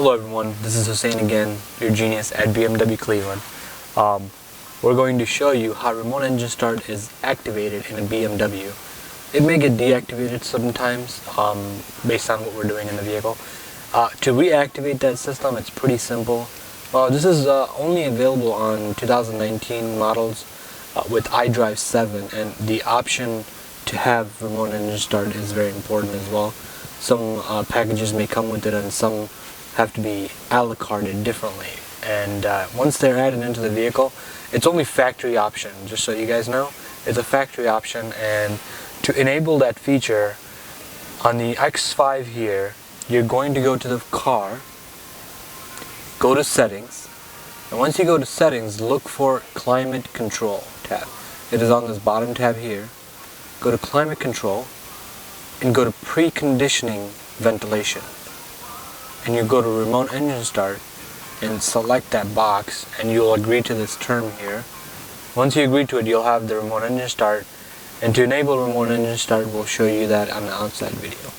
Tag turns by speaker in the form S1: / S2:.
S1: Hello everyone, this is Hussein again, your genius at BMW Cleveland. We're going to show you how remote engine start is activated in a BMW. It may get deactivated sometimes based on what we're doing in the vehicle. To reactivate that system, it's pretty simple. This is only available on 2019 models with iDrive7, and the option to have remote engine start is very important as well. Some packages may come with it and some have to be a la carte differently, and once they're added into the vehicle, it's only factory option. Just so you guys know, it's a factory option, and to enable that feature on the X5 here, you're going to go to the car, go to settings, and once you go to settings, look for climate control tab. It is on this bottom tab here. Go to climate control and go to preconditioning ventilation, and you go to remote engine start and select that box, and you'll agree to this term here. Once you agree to it, you'll have the remote engine start, and to enable remote engine start, we'll show you that on the outside video.